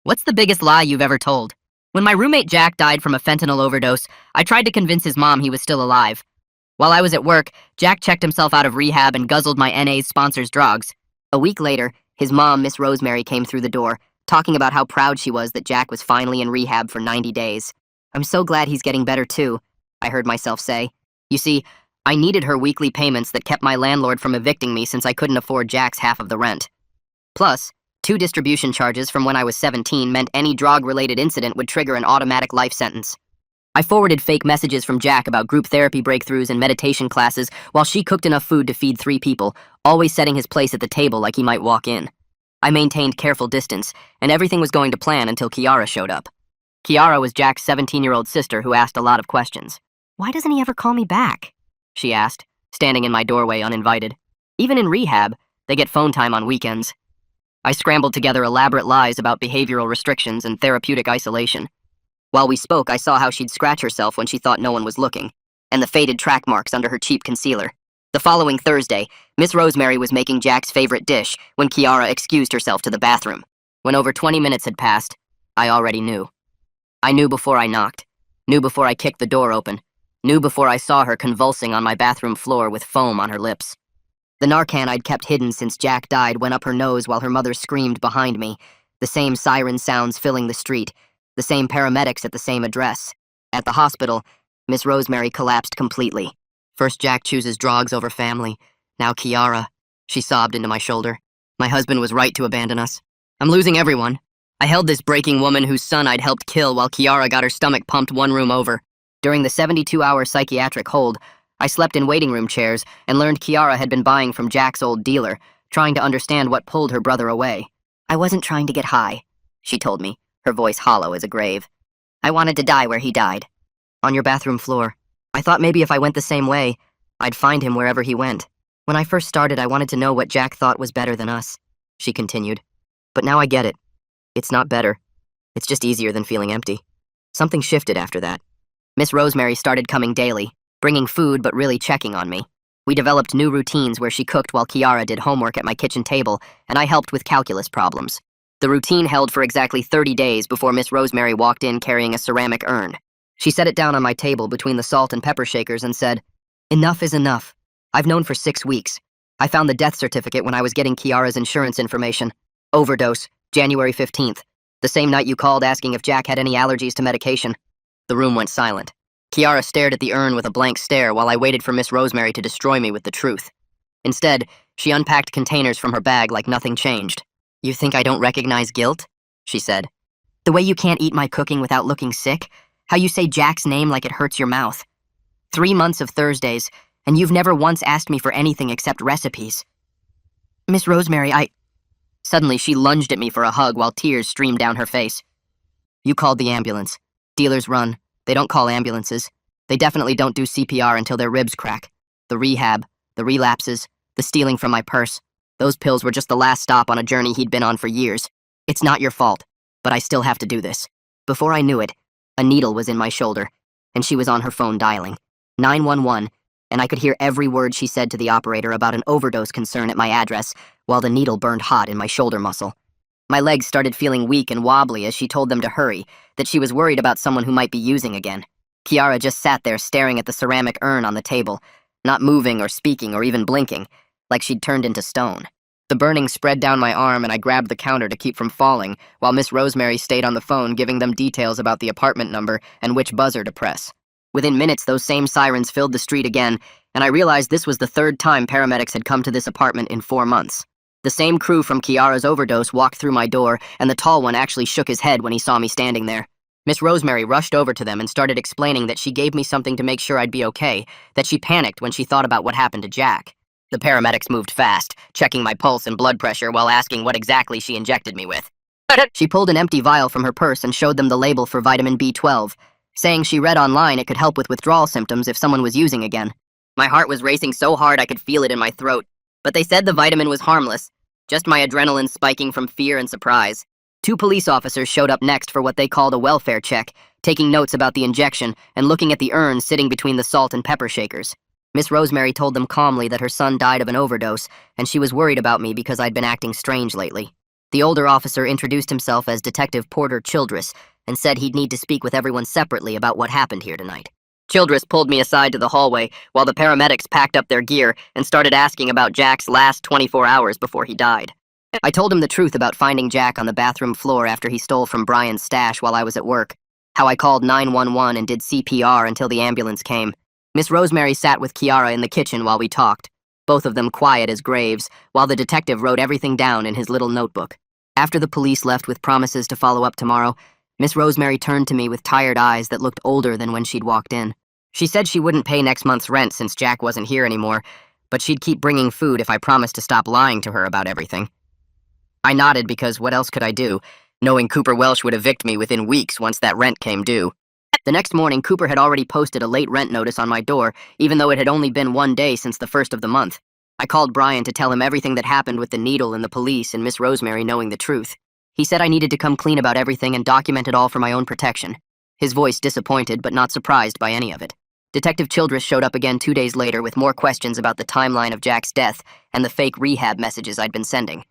What's the biggest lie you've ever told? When my roommate Jack died from a fentanyl overdose, I tried to convince his mom he was still alive. While I was at work, Jack checked himself out of rehab and guzzled my NA's sponsors' drugs. A week later, his mom, Miss Rosemary, came through the door, talking about how proud she was that Jack was finally in rehab for 90 days. I'm so glad he's getting better too, I heard myself say. You see, I needed her weekly payments that kept my landlord from evicting me since I couldn't afford Jack's half of the rent. Plus, 2 distribution charges from when I was 17 meant any drug-related incident would trigger an automatic life sentence. I forwarded fake messages from Jack about group therapy breakthroughs and meditation classes while she cooked enough food to feed 3 people, always setting his place at the table like he might walk in. I maintained careful distance, and everything was going to plan until Kiara showed up. Kiara was Jack's 17-year-old sister who asked a lot of questions. "Why doesn't he ever call me back?" she asked, standing in my doorway uninvited. Even in rehab, they get phone time on weekends. I scrambled together elaborate lies about behavioral restrictions and therapeutic isolation. While we spoke, I saw how she'd scratch herself when she thought no one was looking, and the faded track marks under her cheap concealer. The following Thursday, Miss Rosemary was making Jack's favorite dish when Kiara excused herself to the bathroom. When over 20 minutes had passed, I already knew. I knew before I knocked, knew before I kicked the door open, knew before I saw her convulsing on my bathroom floor with foam on her lips. The Narcan I'd kept hidden since Jack died went up her nose while her mother screamed behind me, the same siren sounds filling the street, the same paramedics at the same address. At the hospital, Miss Rosemary collapsed completely. First Jack chooses drugs over family, now Kiara. She sobbed into my shoulder. My husband was right to abandon us. I'm losing everyone. I held this breaking woman whose son I'd helped kill while Kiara got her stomach pumped one room over. During the 72-hour psychiatric hold, I slept in waiting room chairs and learned Kiara had been buying from Jack's old dealer, trying to understand what pulled her brother away. "I wasn't trying to get high," she told me, her voice hollow as a grave. "I wanted to die where he died. On your bathroom floor. I thought maybe if I went the same way, I'd find him wherever he went. When I first started, I wanted to know what Jack thought was better than us," she continued. "But now I get it. It's not better. It's just easier than feeling empty." Something shifted after that. Miss Rosemary started coming daily, bringing food but really checking on me. We developed new routines where she cooked while Kiara did homework at my kitchen table, and I helped with calculus problems. The routine held for exactly 30 days before Miss Rosemary walked in carrying a ceramic urn. She set it down on my table between the salt and pepper shakers and said, "Enough is enough. I've known for 6 weeks. I found the death certificate when I was getting Kiara's insurance information. Overdose, January 15th, the same night you called asking if Jack had any allergies to medication." The room went silent. Kiara stared at the urn with a blank stare while I waited for Miss Rosemary to destroy me with the truth. Instead, she unpacked containers from her bag like nothing changed. "You think I don't recognize guilt?" she said. "The way you can't eat my cooking without looking sick? How you say Jack's name like it hurts your mouth? 3 months of Thursdays, and you've never once asked me for anything except recipes. Miss Rosemary, Suddenly, she lunged at me for a hug while tears streamed down her face. "You called the ambulance. Dealers run. They don't call ambulances. They definitely don't do CPR until their ribs crack. The rehab, the relapses, the stealing from my purse. Those pills were just the last stop on a journey he'd been on for years. It's not your fault, but I still have to do this." Before I knew it, a needle was in my shoulder, and she was on her phone dialing 911, and I could hear every word she said to the operator about an overdose concern at my address, while the needle burned hot in my shoulder muscle. My legs started feeling weak and wobbly as she told them to hurry, that she was worried about someone who might be using again. Kiara just sat there staring at the ceramic urn on the table, not moving or speaking or even blinking, like she'd turned into stone. The burning spread down my arm and I grabbed the counter to keep from falling, while Miss Rosemary stayed on the phone giving them details about the apartment number and which buzzer to press. Within minutes, those same sirens filled the street again, and I realized this was the 3rd time paramedics had come to this apartment in 4 months. The same crew from Kiara's overdose walked through my door, and the tall one actually shook his head when he saw me standing there. Miss Rosemary rushed over to them and started explaining that she gave me something to make sure I'd be okay, that she panicked when she thought about what happened to Jack. The paramedics moved fast, checking my pulse and blood pressure while asking what exactly she injected me with. She pulled an empty vial from her purse and showed them the label for vitamin B12, saying she read online it could help with withdrawal symptoms if someone was using again. My heart was racing so hard I could feel it in my throat, but they said the vitamin was harmless, just my adrenaline spiking from fear and surprise. 2 police officers showed up next for what they called a welfare check, taking notes about the injection and looking at the urn sitting between the salt and pepper shakers. Miss Rosemary told them calmly that her son died of an overdose, and she was worried about me because I'd been acting strange lately. The older officer introduced himself as Detective Porter Childress and said he'd need to speak with everyone separately about what happened here tonight. Childress pulled me aside to the hallway while the paramedics packed up their gear and started asking about Jack's last 24 hours before he died. I told him the truth about finding Jack on the bathroom floor after he stole from Brian's stash while I was at work, how I called 911 and did CPR until the ambulance came. Miss Rosemary sat with Kiara in the kitchen while we talked, both of them quiet as graves, while the detective wrote everything down in his little notebook. After the police left with promises to follow up tomorrow, Miss Rosemary turned to me with tired eyes that looked older than when she'd walked in. She said she wouldn't pay next month's rent since Jack wasn't here anymore, but she'd keep bringing food if I promised to stop lying to her about everything. I nodded because what else could I do, knowing Cooper Welsh would evict me within weeks once that rent came due. The next morning, Cooper had already posted a late rent notice on my door, even though it had only been 1 day since the first of the month. I called Brian to tell him everything that happened with the needle and the police and Miss Rosemary knowing the truth. He said I needed to come clean about everything and document it all for my own protection. His voice disappointed but not surprised by any of it. Detective Childress showed up again 2 days later with more questions about the timeline of Jack's death and the fake rehab messages I'd been sending.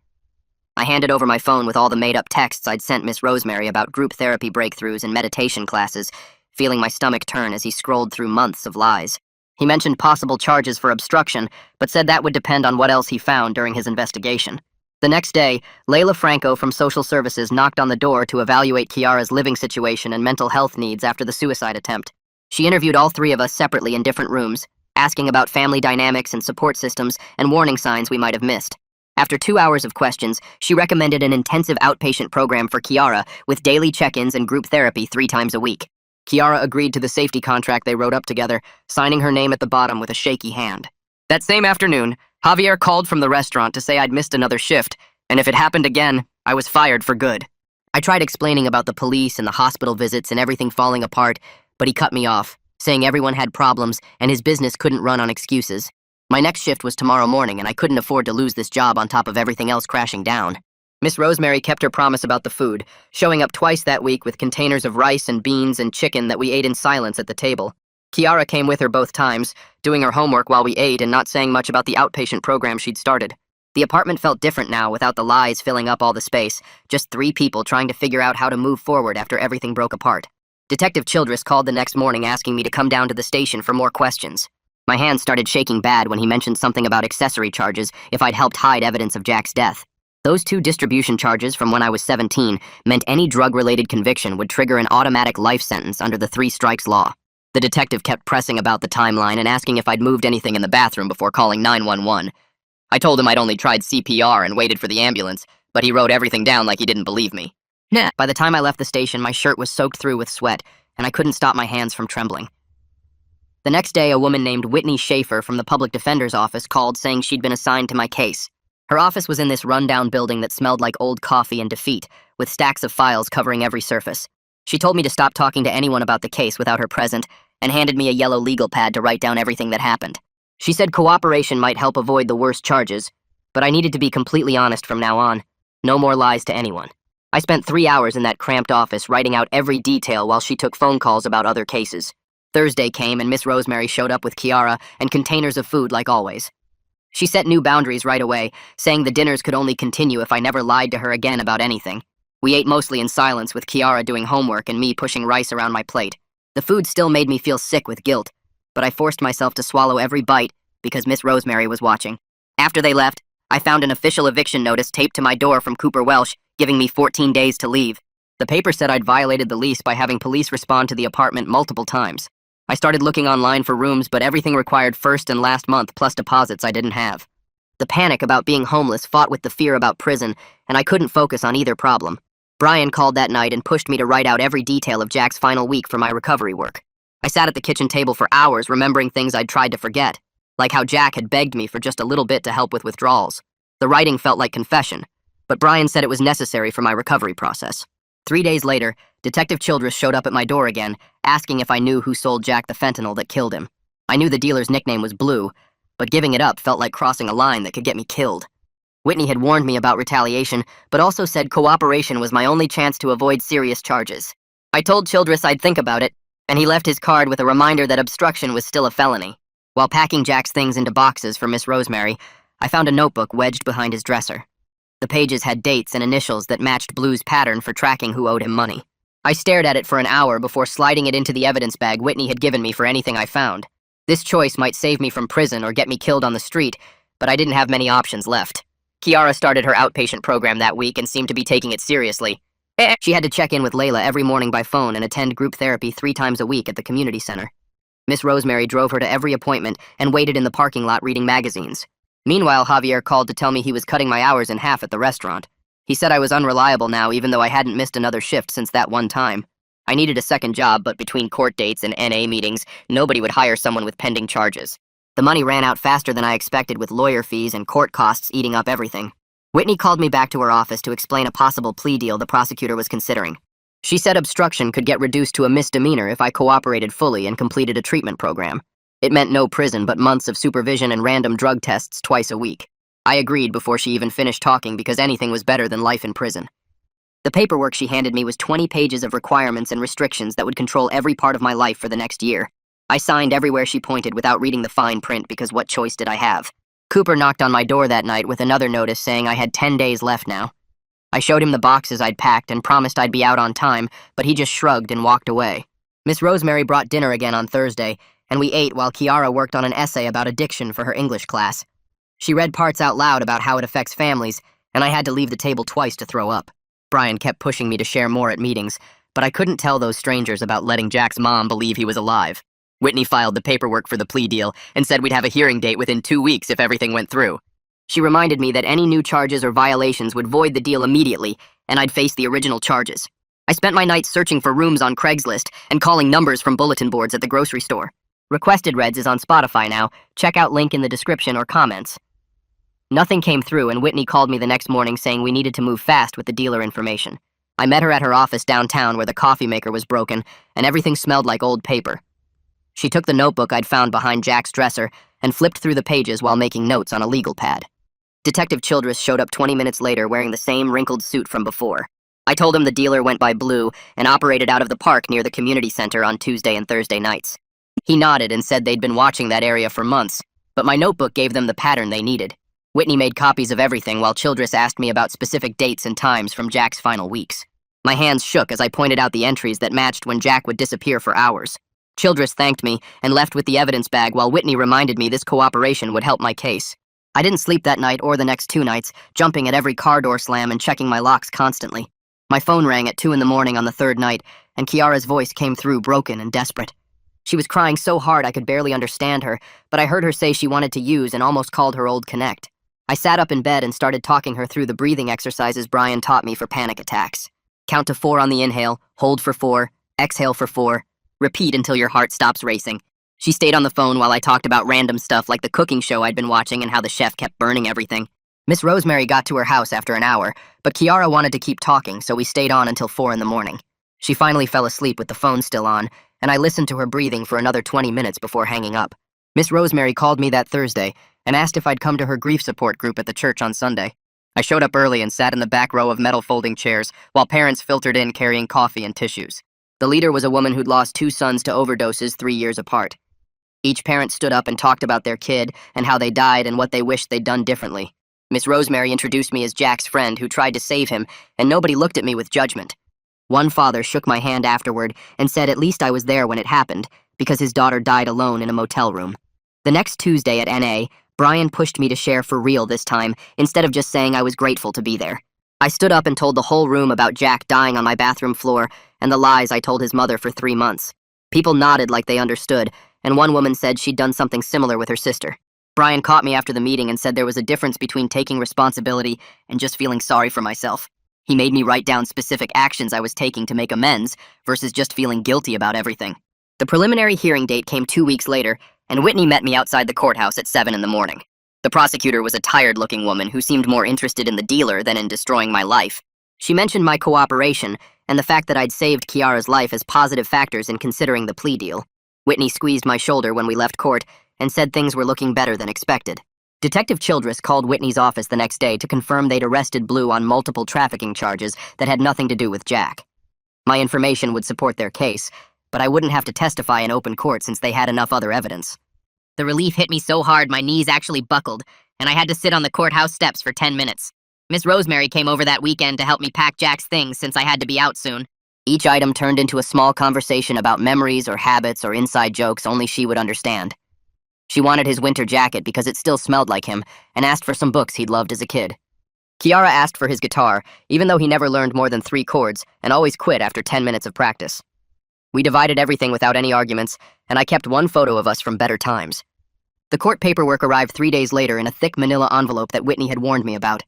I handed over my phone with all the made-up texts I'd sent Miss Rosemary about group therapy breakthroughs and meditation classes, feeling my stomach turn as he scrolled through months of lies. He mentioned possible charges for obstruction, but said that would depend on what else he found during his investigation. The next day, Layla Franco from Social Services knocked on the door to evaluate Kiara's living situation and mental health needs after the suicide attempt. She interviewed all 3 of us separately in different rooms, asking about family dynamics and support systems and warning signs we might have missed. After 2 hours of questions, she recommended an intensive outpatient program for Kiara with daily check-ins and group therapy 3 times a week. Kiara agreed to the safety contract they wrote up together, signing her name at the bottom with a shaky hand. That same afternoon, Javier called from the restaurant to say I'd missed another shift, and if it happened again, I was fired for good. I tried explaining about the police and the hospital visits and everything falling apart, but he cut me off, saying everyone had problems and his business couldn't run on excuses. My next shift was tomorrow morning, and I couldn't afford to lose this job on top of everything else crashing down. Miss Rosemary kept her promise about the food, showing up twice that week with containers of rice and beans and chicken that we ate in silence at the table. Kiara came with her both times, doing her homework while we ate and not saying much about the outpatient program she'd started. The apartment felt different now without the lies filling up all the space, just 3 people trying to figure out how to move forward after everything broke apart. Detective Childress called the next morning asking me to come down to the station for more questions. My hands started shaking bad when he mentioned something about accessory charges if I'd helped hide evidence of Jack's death. Those 2 distribution charges from when I was 17 meant any drug-related conviction would trigger an automatic life sentence under the 3 strikes law. The detective kept pressing about the timeline and asking if I'd moved anything in the bathroom before calling 911. I told him I'd only tried CPR and waited for the ambulance, but he wrote everything down like he didn't believe me. Nah. By the time I left the station, my shirt was soaked through with sweat, and I couldn't stop my hands from trembling. The next day, a woman named Whitney Schaefer from the public defender's office called saying she'd been assigned to my case. Her office was in this rundown building that smelled like old coffee and defeat, with stacks of files covering every surface. She told me to stop talking to anyone about the case without her present, and handed me a yellow legal pad to write down everything that happened. She said cooperation might help avoid the worst charges, but I needed to be completely honest from now on. No more lies to anyone. I spent 3 hours in that cramped office writing out every detail while she took phone calls about other cases. Thursday came and Miss Rosemary showed up with Kiara and containers of food like always. She set new boundaries right away, saying the dinners could only continue if I never lied to her again about anything. We ate mostly in silence with Kiara doing homework and me pushing rice around my plate. The food still made me feel sick with guilt, but I forced myself to swallow every bite because Miss Rosemary was watching. After they left, I found an official eviction notice taped to my door from Cooper Welsh, giving me 14 days to leave. The paper said I'd violated the lease by having police respond to the apartment multiple times. I started looking online for rooms, but everything required first and last month plus deposits I didn't have. The panic about being homeless fought with the fear about prison, and I couldn't focus on either problem. Brian called that night and pushed me to write out every detail of Jack's final week for my recovery work. I sat at the kitchen table for hours remembering things I'd tried to forget, like how Jack had begged me for just a little bit to help with withdrawals. The writing felt like confession, but Brian said it was necessary for my recovery process. 3 days later, Detective Childress showed up at my door again, asking if I knew who sold Jack the fentanyl that killed him. I knew the dealer's nickname was Blue, but giving it up felt like crossing a line that could get me killed. Whitney had warned me about retaliation, but also said cooperation was my only chance to avoid serious charges. I told Childress I'd think about it, and he left his card with a reminder that obstruction was still a felony. While packing Jack's things into boxes for Miss Rosemary, I found a notebook wedged behind his dresser. The The pages had dates and initials that matched Blue's pattern for tracking who owed him money. I stared at it for an hour before sliding it into the evidence bag Whitney had given me for anything I found. This choice might save me from prison or get me killed on the street, but I didn't have many options left. Kiara started her outpatient program that week and seemed to be taking it seriously. She had to check in with Layla every morning by phone and attend group therapy 3 times a week at the community center. Miss Rosemary drove her to every appointment and waited in the parking lot reading magazines. Meanwhile, Javier called to tell me he was cutting my hours in half at the restaurant. He said I was unreliable now, even though I hadn't missed another shift since that one time. I needed a second job, but between court dates and NA meetings, nobody would hire someone with pending charges. The money ran out faster than I expected, with lawyer fees and court costs eating up everything. Whitney called me back to her office to explain a possible plea deal the prosecutor was considering. She said obstruction could get reduced to a misdemeanor if I cooperated fully and completed a treatment program. It meant no prison, but months of supervision and random drug tests twice a week. I agreed before she even finished talking because anything was better than life in prison. The paperwork she handed me was 20 pages of requirements and restrictions that would control every part of my life for the next year. I signed everywhere she pointed without reading the fine print because what choice did I have? Cooper knocked on my door that night with another notice saying I had 10 days left now. I showed him the boxes I'd packed and promised I'd be out on time, but he just shrugged and walked away. Miss Rosemary brought dinner again on Thursday, and we ate while Kiara worked on an essay about addiction for her English class. She read parts out loud about how it affects families, and I had to leave the table twice to throw up. Brian kept pushing me to share more at meetings, but I couldn't tell those strangers about letting Jack's mom believe he was alive. Whitney filed the paperwork for the plea deal and said we'd have a hearing date within 2 weeks if everything went through. She reminded me that any new charges or violations would void the deal immediately, and I'd face the original charges. I spent my nights searching for rooms on Craigslist and calling numbers from bulletin boards at the grocery store. Requested Reds is on Spotify now. Check out link in the description or comments. Nothing came through, and Whitney called me the next morning saying we needed to move fast with the dealer information. I met her at her office downtown where the coffee maker was broken, and everything smelled like old paper. She took the notebook I'd found behind Jack's dresser and flipped through the pages while making notes on a legal pad. Detective Childress showed up 20 minutes later wearing the same wrinkled suit from before. I told him the dealer went by Blue and operated out of the park near the community center on Tuesday and Thursday nights. He nodded and said they'd been watching that area for months, but my notebook gave them the pattern they needed. Whitney made copies of everything while Childress asked me about specific dates and times from Jack's final weeks. My hands shook as I pointed out the entries that matched when Jack would disappear for hours. Childress thanked me and left with the evidence bag while Whitney reminded me this cooperation would help my case. I didn't sleep that night or the next 2 nights, jumping at every car door slam and checking my locks constantly. My phone rang at 2 in the morning on the 3rd night, and Kiara's voice came through broken and desperate. She was crying so hard I could barely understand her, but I heard her say she wanted to use and almost called her old connect. I sat up in bed and started talking her through the breathing exercises Brian taught me for panic attacks. Count to 4 on the inhale, hold for 4, exhale for 4, repeat until your heart stops racing. She stayed on the phone while I talked about random stuff like the cooking show I'd been watching and how the chef kept burning everything. Miss Rosemary got to her house after an hour, but Kiara wanted to keep talking, so we stayed on until 4 in the morning. She finally fell asleep with the phone still on, and I listened to her breathing for another 20 minutes before hanging up. Miss Rosemary called me that Thursday and asked if I'd come to her grief support group at the church on Sunday. I showed up early and sat in the back row of metal folding chairs while parents filtered in carrying coffee and tissues. The leader was a woman who'd lost 2 sons to overdoses 3 years apart. Each parent stood up and talked about their kid and how they died and what they wished they'd done differently. Miss Rosemary introduced me as Jack's friend who tried to save him, and nobody looked at me with judgment. One father shook my hand afterward and said at least I was there when it happened, because his daughter died alone in a motel room. The next Tuesday at NA, Brian pushed me to share for real this time, instead of just saying I was grateful to be there. I stood up and told the whole room about Jack dying on my bathroom floor and the lies I told his mother for 3 months. People nodded like they understood, and one woman said she'd done something similar with her sister. Brian caught me after the meeting and said there was a difference between taking responsibility and just feeling sorry for myself. He made me write down specific actions I was taking to make amends versus just feeling guilty about everything. The preliminary hearing date came 2 weeks later, and Whitney met me outside the courthouse at 7 in the morning. The prosecutor was a tired-looking woman who seemed more interested in the dealer than in destroying my life. She mentioned my cooperation and the fact that I'd saved Kiara's life as positive factors in considering the plea deal. Whitney squeezed my shoulder when we left court and said things were looking better than expected. Detective Childress called Whitney's office the next day to confirm they'd arrested Blue on multiple trafficking charges that had nothing to do with Jack. My information would support their case, but I wouldn't have to testify in open court since they had enough other evidence. The relief hit me so hard my knees actually buckled, and I had to sit on the courthouse steps for 10 minutes. Miss Rosemary came over that weekend to help me pack Jack's things since I had to be out soon. Each item turned into a small conversation about memories or habits or inside jokes only she would understand. She wanted his winter jacket because it still smelled like him, and asked for some books he'd loved as a kid. Kiara asked for his guitar, even though he never learned more than 3 chords, and always quit after 10 minutes of practice. We divided everything without any arguments, and I kept one photo of us from better times. The court paperwork arrived 3 days later in a thick manila envelope that Whitney had warned me about.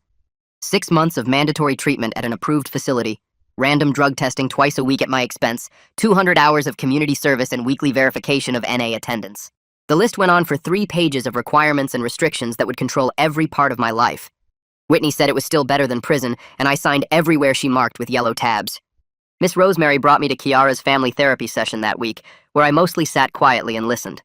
6 months of mandatory treatment at an approved facility, random drug testing twice a week at my expense, 200 hours of community service, and weekly verification of NA attendance. The list went on for 3 pages of requirements and restrictions that would control every part of my life. Whitney said it was still better than prison, and I signed everywhere she marked with yellow tabs. Miss Rosemary brought me to Kiara's family therapy session that week, where I mostly sat quietly and listened.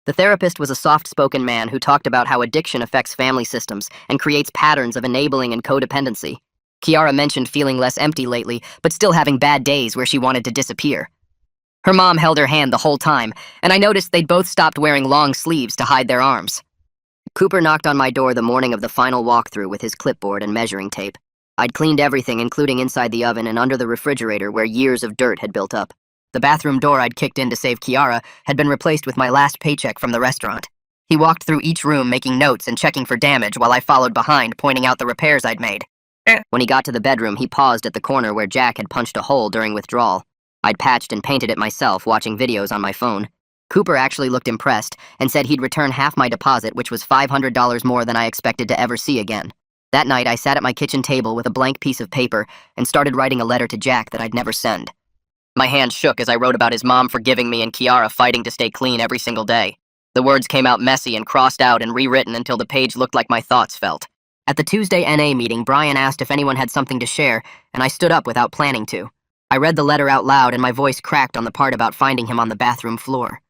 The therapist was a soft-spoken man who talked about how addiction affects family systems and creates patterns of enabling and codependency. Kiara mentioned feeling less empty lately, but still having bad days where she wanted to disappear. Her mom held her hand the whole time, and I noticed they'd both stopped wearing long sleeves to hide their arms. Cooper knocked on my door the morning of the final walkthrough with his clipboard and measuring tape. I'd cleaned everything, including inside the oven and under the refrigerator where years of dirt had built up. The bathroom door I'd kicked in to save Kiara had been replaced with my last paycheck from the restaurant. He walked through each room making notes and checking for damage while I followed behind, pointing out the repairs I'd made. When he got to the bedroom, he paused at the corner where Jack had punched a hole during withdrawal. I'd patched and painted it myself, watching videos on my phone. Cooper actually looked impressed and said he'd return half my deposit, which was $500 more than I expected to ever see again. That night, I sat at my kitchen table with a blank piece of paper and started writing a letter to Jack that I'd never send. My hand shook as I wrote about his mom forgiving me and Kiara fighting to stay clean every single day. The words came out messy and crossed out and rewritten until the page looked like my thoughts felt. At the Tuesday NA meeting, Brian asked if anyone had something to share, and I stood up without planning to. I read the letter out loud and my voice cracked on the part about finding him on the bathroom floor.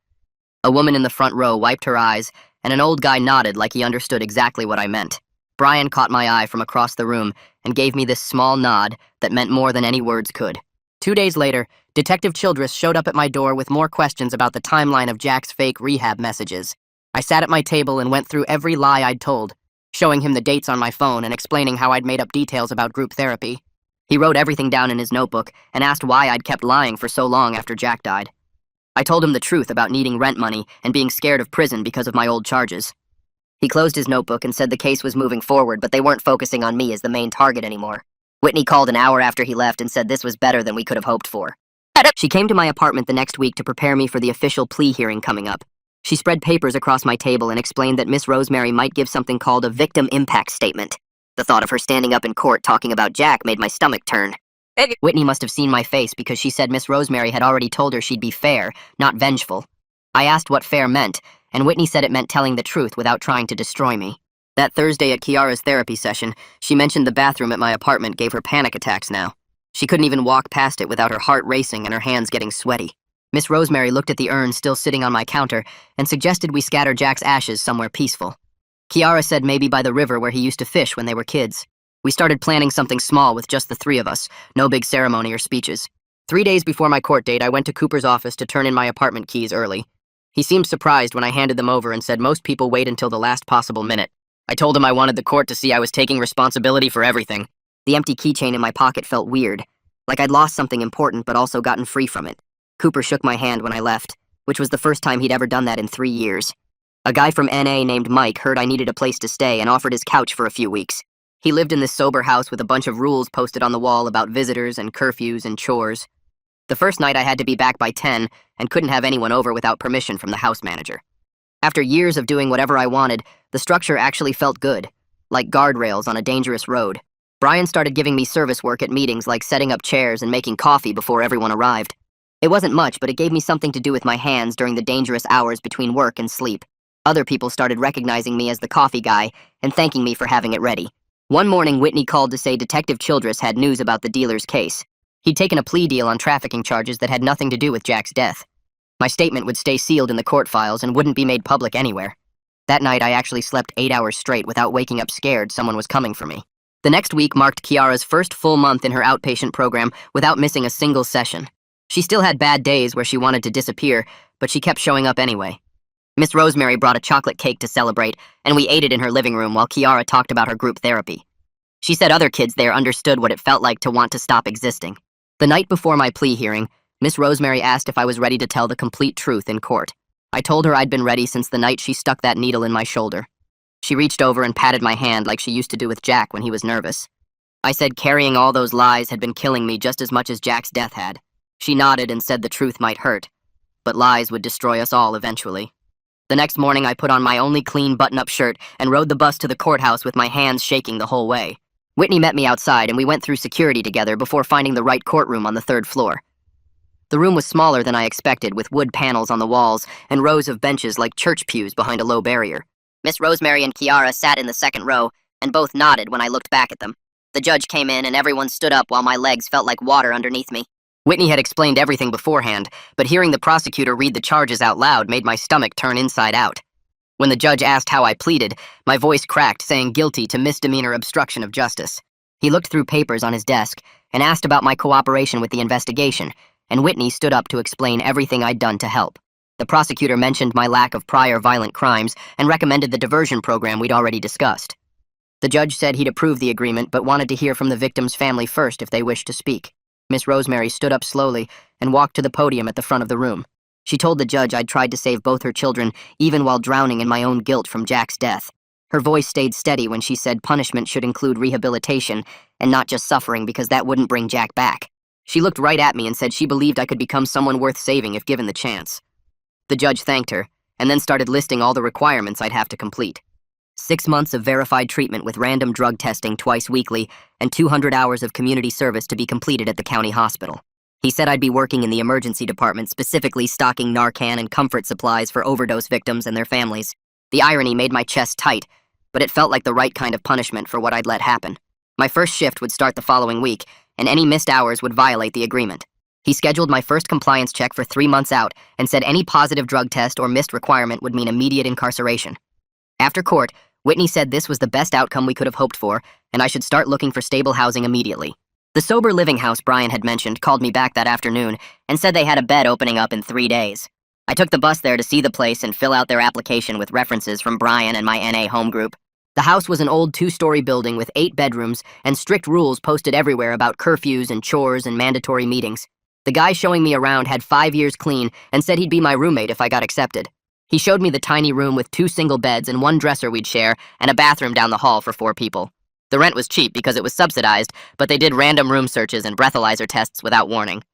A woman in the front row wiped her eyes, and an old guy nodded like he understood exactly what I meant. Brian caught my eye from across the room and gave me this small nod that meant more than any words could. 2 days later, Detective Childress showed up at my door with more questions about the timeline of Jack's fake rehab messages. I sat at my table and went through every lie I'd told, showing him the dates on my phone and explaining how I'd made up details about group therapy. He wrote everything down in his notebook and asked why I'd kept lying for so long after Jack died. I told him the truth about needing rent money and being scared of prison because of my old charges. He closed his notebook and said the case was moving forward, but they weren't focusing on me as the main target anymore. Whitney called an hour after he left and said this was better than we could have hoped for. She came to my apartment the next week to prepare me for the official plea hearing coming up. She spread papers across my table and explained that Miss Rosemary might give something called a victim impact statement. The thought of her standing up in court talking about Jack made my stomach turn. Whitney must have seen my face because she said Miss Rosemary had already told her she'd be fair, not vengeful. I asked what fair meant, and Whitney said it meant telling the truth without trying to destroy me. That Thursday at Kiara's therapy session, she mentioned the bathroom at my apartment gave her panic attacks now. She couldn't even walk past it without her heart racing and her hands getting sweaty. Miss Rosemary looked at the urn still sitting on my counter and suggested we scatter Jack's ashes somewhere peaceful. Kiara said maybe by the river where he used to fish when they were kids. We started planning something small with just the 3 of us, no big ceremony or speeches. 3 days before my court date, I went to Cooper's office to turn in my apartment keys early. He seemed surprised when I handed them over and said most people wait until the last possible minute. I told him I wanted the court to see I was taking responsibility for everything. The empty keychain in my pocket felt weird, like I'd lost something important but also gotten free from it. Cooper shook my hand when I left, which was the first time he'd ever done that in 3 years. A guy from NA named Mike heard I needed a place to stay and offered his couch for a few weeks. He lived in this sober house with a bunch of rules posted on the wall about visitors and curfews and chores. The first night I had to be back by 10 and couldn't have anyone over without permission from the house manager. After years of doing whatever I wanted, the structure actually felt good, like guardrails on a dangerous road. Brian started giving me service work at meetings like setting up chairs and making coffee before everyone arrived. It wasn't much, but it gave me something to do with my hands during the dangerous hours between work and sleep. Other people started recognizing me as the coffee guy and thanking me for having it ready. One morning, Whitney called to say Detective Childress had news about the dealer's case. He'd taken a plea deal on trafficking charges that had nothing to do with Jack's death. My statement would stay sealed in the court files and wouldn't be made public anywhere. That night, I actually slept 8 hours straight without waking up scared someone was coming for me. The next week marked Kiara's first full month in her outpatient program without missing a single session. She still had bad days where she wanted to disappear, but she kept showing up anyway. Miss Rosemary brought a chocolate cake to celebrate, and we ate it in her living room while Kiara talked about her group therapy. She said other kids there understood what it felt like to want to stop existing. The night before my plea hearing, Miss Rosemary asked if I was ready to tell the complete truth in court. I told her I'd been ready since the night she stuck that needle in my shoulder. She reached over and patted my hand like she used to do with Jack when he was nervous. I said carrying all those lies had been killing me just as much as Jack's death had. She nodded and said the truth might hurt, but lies would destroy us all eventually. The next morning, I put on my only clean button-up shirt and rode the bus to the courthouse with my hands shaking the whole way. Whitney met me outside, and we went through security together before finding the right courtroom on the 3rd floor. The room was smaller than I expected, with wood panels on the walls and rows of benches like church pews behind a low barrier. Miss Rosemary and Kiara sat in the 2nd row, and both nodded when I looked back at them. The judge came in, and everyone stood up while my legs felt like water underneath me. Whitney had explained everything beforehand, but hearing the prosecutor read the charges out loud made my stomach turn inside out. When the judge asked how I pleaded, my voice cracked, saying guilty to misdemeanor obstruction of justice. He looked through papers on his desk and asked about my cooperation with the investigation, and Whitney stood up to explain everything I'd done to help. The prosecutor mentioned my lack of prior violent crimes and recommended the diversion program we'd already discussed. The judge said he'd approve the agreement but wanted to hear from the victim's family first if they wished to speak. Miss Rosemary stood up slowly and walked to the podium at the front of the room. She told the judge I'd tried to save both her children, even while drowning in my own guilt from Jack's death. Her voice stayed steady when she said punishment should include rehabilitation and not just suffering because that wouldn't bring Jack back. She looked right at me and said she believed I could become someone worth saving if given the chance. The judge thanked her and then started listing all the requirements I'd have to complete. 6 months of verified treatment with random drug testing twice weekly and 200 hours of community service to be completed at the county hospital. He said I'd be working in the emergency department, specifically stocking Narcan and comfort supplies for overdose victims and their families. The irony made my chest tight, but it felt like the right kind of punishment for what I'd let happen. My first shift would start the following week, and any missed hours would violate the agreement. He scheduled my first compliance check for 3 months out and said any positive drug test or missed requirement would mean immediate incarceration. After court, Whitney said this was the best outcome we could have hoped for, and I should start looking for stable housing immediately. The sober living house Brian had mentioned called me back that afternoon and said they had a bed opening up in 3 days. I took the bus there to see the place and fill out their application with references from Brian and my NA home group. The house was an old 2-story building with 8 bedrooms and strict rules posted everywhere about curfews and chores and mandatory meetings. The guy showing me around had 5 years clean and said he'd be my roommate if I got accepted. He showed me the tiny room with 2 single beds and 1 dresser we'd share and a bathroom down the hall for 4 people. The rent was cheap because it was subsidized, but they did random room searches and breathalyzer tests without warning.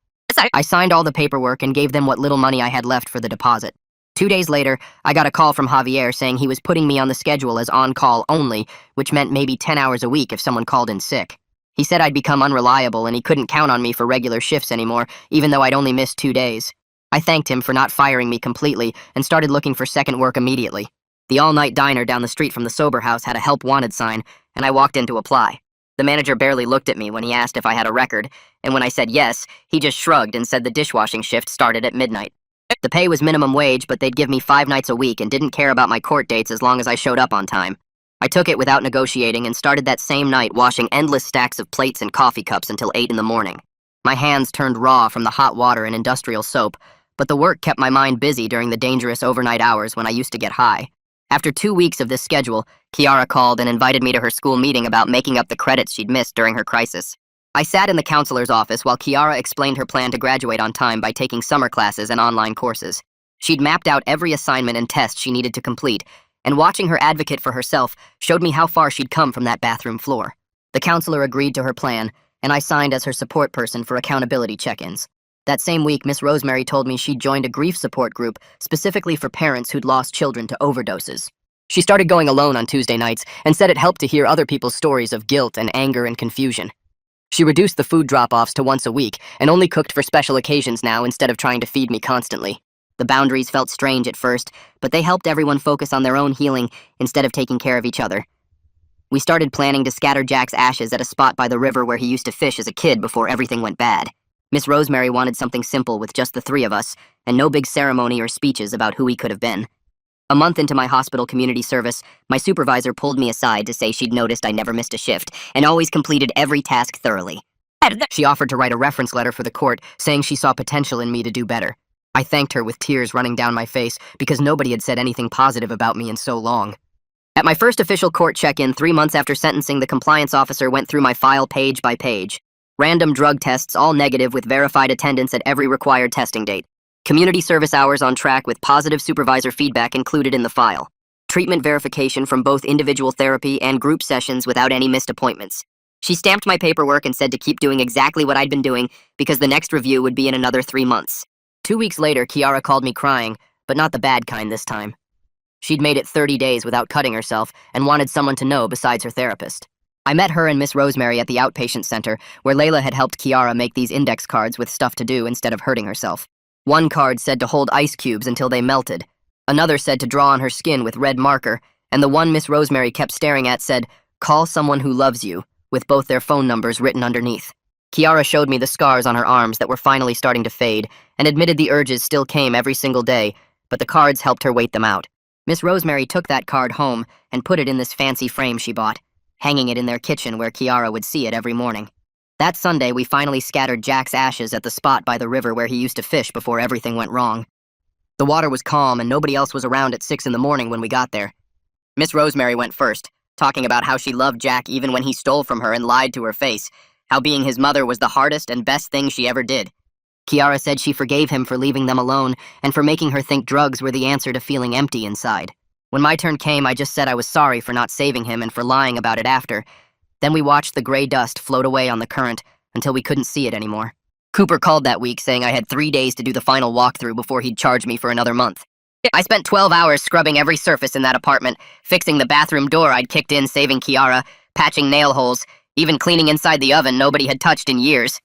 I signed all the paperwork and gave them what little money I had left for the deposit. 2 days later, I got a call from Javier saying he was putting me on the schedule as on-call only, which meant maybe 10 hours a week if someone called in sick. He said I'd become unreliable and he couldn't count on me for regular shifts anymore, even though I'd only missed 2 days. I thanked him for not firing me completely and started looking for second work immediately. The all-night diner down the street from the sober house had a help wanted sign, and I walked in to apply. The manager barely looked at me when he asked if I had a record, and when I said yes, he just shrugged and said the dishwashing shift started at midnight. The pay was minimum wage, but they'd give me 5 nights a week and didn't care about my court dates as long as I showed up on time. I took it without negotiating and started that same night washing endless stacks of plates and coffee cups until 8 in the morning. My hands turned raw from the hot water and industrial soap, but the work kept my mind busy during the dangerous overnight hours when I used to get high. After 2 weeks of this schedule, Kiara called and invited me to her school meeting about making up the credits she'd missed during her crisis. I sat in the counselor's office while Kiara explained her plan to graduate on time by taking summer classes and online courses. She'd mapped out every assignment and test she needed to complete, and watching her advocate for herself showed me how far she'd come from that bathroom floor. The counselor agreed to her plan, and I signed as her support person for accountability check-ins. That same week, Miss Rosemary told me she'd joined a grief support group specifically for parents who'd lost children to overdoses. She started going alone on Tuesday nights and said it helped to hear other people's stories of guilt and anger and confusion. She reduced the food drop-offs to once a week and only cooked for special occasions now instead of trying to feed me constantly. The boundaries felt strange at first, but they helped everyone focus on their own healing instead of taking care of each other. We started planning to scatter Jack's ashes at a spot by the river where he used to fish as a kid before everything went bad. Miss Rosemary wanted something simple with just the 3 of us, and no big ceremony or speeches about who he could have been. A month into my hospital community service, my supervisor pulled me aside to say she'd noticed I never missed a shift and always completed every task thoroughly. She offered to write a reference letter for the court, saying she saw potential in me to do better. I thanked her with tears running down my face because nobody had said anything positive about me in so long. At my first official court check-in 3 months after sentencing, the compliance officer went through my file page by page. Random drug tests, all negative with verified attendance at every required testing date. Community service hours on track with positive supervisor feedback included in the file. Treatment verification from both individual therapy and group sessions without any missed appointments. She stamped my paperwork and said to keep doing exactly what I'd been doing because the next review would be in another 3 months. 2 weeks later, Kiara called me crying, but not the bad kind this time. She'd made it 30 days without cutting herself and wanted someone to know besides her therapist. I met her and Miss Rosemary at the outpatient center, where Layla had helped Kiara make these index cards with stuff to do instead of hurting herself. One card said to hold ice cubes until they melted. Another said to draw on her skin with red marker, and the one Miss Rosemary kept staring at said, "Call someone who loves you," with both their phone numbers written underneath. Kiara showed me the scars on her arms that were finally starting to fade, and admitted the urges still came every single day, but the cards helped her wait them out. Miss Rosemary took that card home and put it in this fancy frame she bought, hanging it in their kitchen where Kiara would see it every morning. That Sunday, we finally scattered Jack's ashes at the spot by the river where he used to fish before everything went wrong. The water was calm and nobody else was around at 6 in the morning when we got there. Miss Rosemary went first, talking about how she loved Jack even when he stole from her and lied to her face, how being his mother was the hardest and best thing she ever did. Kiara said she forgave him for leaving them alone and for making her think drugs were the answer to feeling empty inside. When my turn came, I just said I was sorry for not saving him and for lying about it after. Then we watched the gray dust float away on the current until we couldn't see it anymore. Cooper called that week saying I had 3 days to do the final walkthrough before he'd charge me for another month. I spent 12 hours scrubbing every surface in that apartment, fixing the bathroom door I'd kicked in, saving Kiara, patching nail holes, even cleaning inside the oven nobody had touched in years.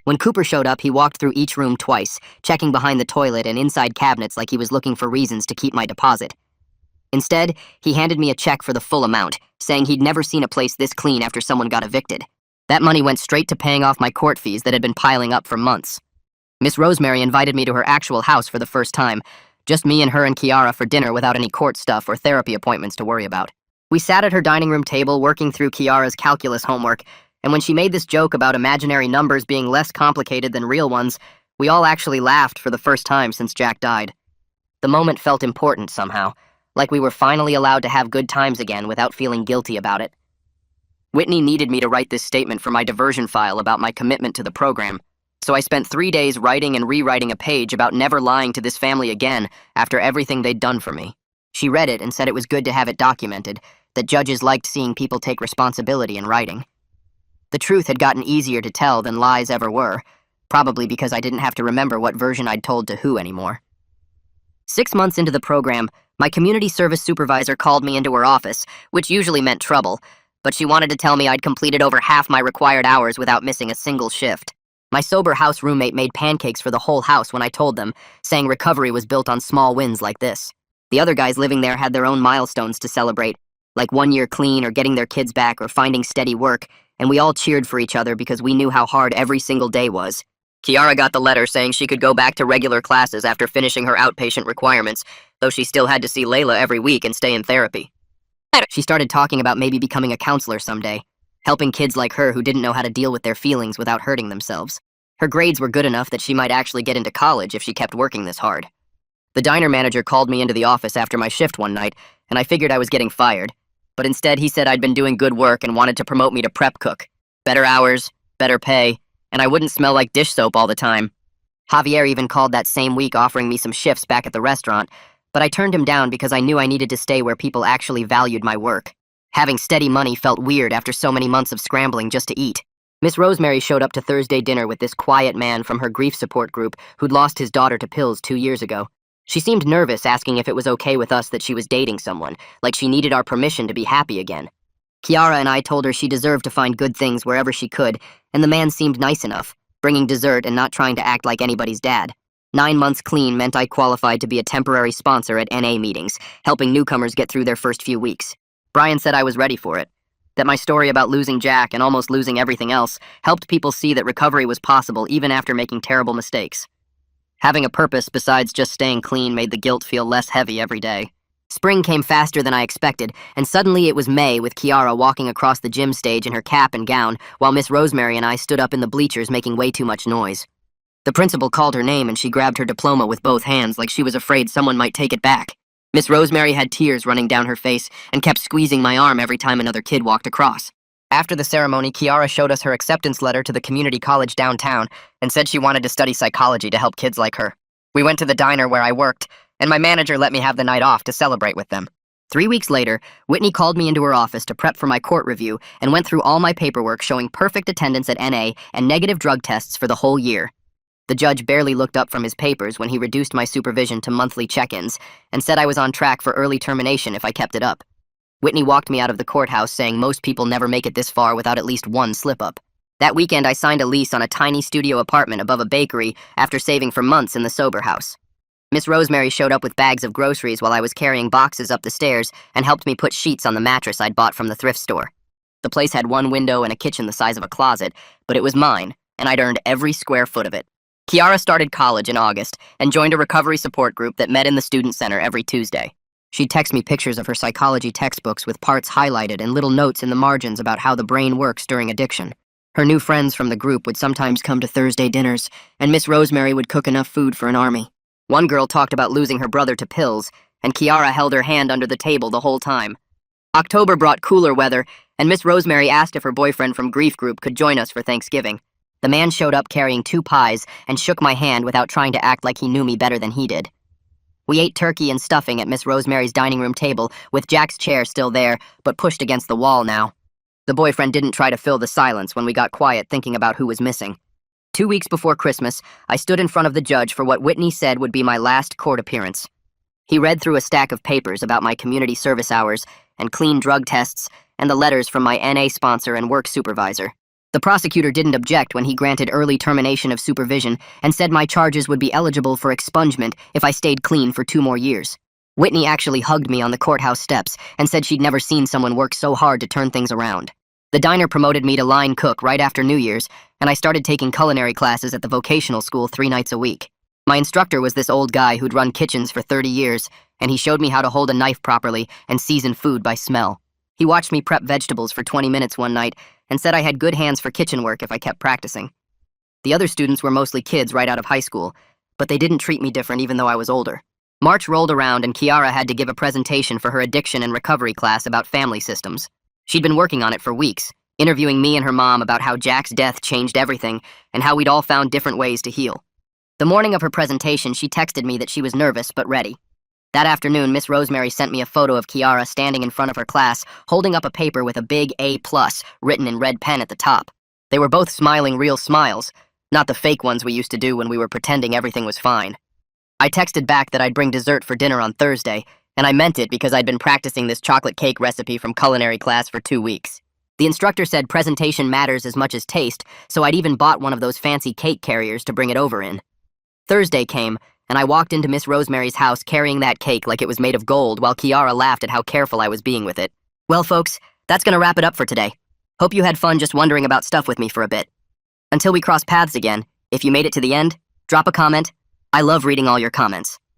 When Cooper showed up, he walked through each room twice, checking behind the toilet and inside cabinets like he was looking for reasons to keep my deposit. Instead, he handed me a check for the full amount, saying he'd never seen a place this clean after someone got evicted. That money went straight to paying off my court fees that had been piling up for months. Miss Rosemary invited me to her actual house for the first time, just me and her and Kiara for dinner without any court stuff or therapy appointments to worry about. We sat at her dining room table working through Kiara's calculus homework, and when she made this joke about imaginary numbers being less complicated than real ones, we all actually laughed for the first time since Jack died. The moment felt important somehow, like we were finally allowed to have good times again without feeling guilty about it. Whitney needed me to write this statement for my diversion file about my commitment to the program, so I spent 3 days writing and rewriting a page about never lying to this family again after everything they'd done for me. She read it and said it was good to have it documented, that judges liked seeing people take responsibility in writing. The truth had gotten easier to tell than lies ever were, probably because I didn't have to remember what version I'd told to who anymore. 6 months into the program, my community service supervisor called me into her office, which usually meant trouble, but she wanted to tell me I'd completed over half my required hours without missing a single shift. My sober house roommate made pancakes for the whole house when I told them, saying recovery was built on small wins like this. The other guys living there had their own milestones to celebrate, like 1 year clean or getting their kids back or finding steady work, and we all cheered for each other because we knew how hard every single day was. Kiara got the letter saying she could go back to regular classes after finishing her outpatient requirements, though she still had to see Layla every week and stay in therapy. She started talking about maybe becoming a counselor someday, helping kids like her who didn't know how to deal with their feelings without hurting themselves. Her grades were good enough that she might actually get into college if she kept working this hard. The diner manager called me into the office after my shift one night, and I figured I was getting fired. But instead he said I'd been doing good work and wanted to promote me to prep cook. Better hours, better pay, and I wouldn't smell like dish soap all the time. Javier even called that same week offering me some shifts back at the restaurant, but I turned him down because I knew I needed to stay where people actually valued my work. Having steady money felt weird after so many months of scrambling just to eat. Miss Rosemary showed up to Thursday dinner with this quiet man from her grief support group who'd lost his daughter to pills 2 years ago. She seemed nervous, asking if it was okay with us that she was dating someone, like she needed our permission to be happy again. Kiara and I told her she deserved to find good things wherever she could, and the man seemed nice enough, bringing dessert and not trying to act like anybody's dad. 9 months clean meant I qualified to be a temporary sponsor at NA meetings, helping newcomers get through their first few weeks. Brian said I was ready for it, that my story about losing Jack and almost losing everything else helped people see that recovery was possible even after making terrible mistakes. Having a purpose besides just staying clean made the guilt feel less heavy every day. Spring came faster than I expected, and suddenly it was May with Kiara walking across the gym stage in her cap and gown, while Miss Rosemary and I stood up in the bleachers making way too much noise. The principal called her name and she grabbed her diploma with both hands like she was afraid someone might take it back. Miss Rosemary had tears running down her face and kept squeezing my arm every time another kid walked across. After the ceremony, Kiara showed us her acceptance letter to the community college downtown and said she wanted to study psychology to help kids like her. We went to the diner where I worked, and my manager let me have the night off to celebrate with them. 3 weeks later, Whitney called me into her office to prep for my court review and went through all my paperwork showing perfect attendance at NA and negative drug tests for the whole year. The judge barely looked up from his papers when he reduced my supervision to monthly check-ins and said I was on track for early termination if I kept it up. Whitney walked me out of the courthouse saying most people never make it this far without at least one slip-up. That weekend, I signed a lease on a tiny studio apartment above a bakery after saving for months in the sober house. Miss Rosemary showed up with bags of groceries while I was carrying boxes up the stairs and helped me put sheets on the mattress I'd bought from the thrift store. The place had one window and a kitchen the size of a closet, but it was mine, and I'd earned every square foot of it. Kiara started college in August and joined a recovery support group that met in the student center every Tuesday. She'd text me pictures of her psychology textbooks with parts highlighted and little notes in the margins about how the brain works during addiction. Her new friends from the group would sometimes come to Thursday dinners, and Miss Rosemary would cook enough food for an army. One girl talked about losing her brother to pills, and Kiara held her hand under the table the whole time. October brought cooler weather, and Miss Rosemary asked if her boyfriend from Grief Group could join us for Thanksgiving. The man showed up carrying 2 pies and shook my hand without trying to act like he knew me better than he did. We ate turkey and stuffing at Miss Rosemary's dining room table, with Jack's chair still there, but pushed against the wall now. The boyfriend didn't try to fill the silence when we got quiet thinking about who was missing. 2 weeks before Christmas, I stood in front of the judge for what Whitney said would be my last court appearance. He read through a stack of papers about my community service hours and clean drug tests and the letters from my NA sponsor and work supervisor. The prosecutor didn't object when he granted early termination of supervision and said my charges would be eligible for expungement if I stayed clean for 2 more years. Whitney actually hugged me on the courthouse steps and said she'd never seen someone work so hard to turn things around. The diner promoted me to line cook right after New Year's, and I started taking culinary classes at the vocational school 3 nights a week. My instructor was this old guy who'd run kitchens for 30 years, and he showed me how to hold a knife properly and season food by smell. He watched me prep vegetables for 20 minutes one night and said I had good hands for kitchen work if I kept practicing. The other students were mostly kids right out of high school, but they didn't treat me different even though I was older. March rolled around and Kiara had to give a presentation for her addiction and recovery class about family systems. She'd been working on it for weeks, interviewing me and her mom about how Jack's death changed everything and how we'd all found different ways to heal. The morning of her presentation, she texted me that she was nervous but ready. That afternoon, Miss Rosemary sent me a photo of Kiara standing in front of her class, holding up a paper with a big A+ written in red pen at the top. They were both smiling real smiles, not the fake ones we used to do when we were pretending everything was fine. I texted back that I'd bring dessert for dinner on Thursday, and I meant it because I'd been practicing this chocolate cake recipe from culinary class for 2 weeks. The instructor said presentation matters as much as taste, so I'd even bought one of those fancy cake carriers to bring it over in. Thursday came, and I walked into Miss Rosemary's house carrying that cake like it was made of gold while Kiara laughed at how careful I was being with it. Well, folks, that's gonna wrap it up for today. Hope you had fun just wondering about stuff with me for a bit. Until we cross paths again, if you made it to the end, drop a comment. I love reading all your comments.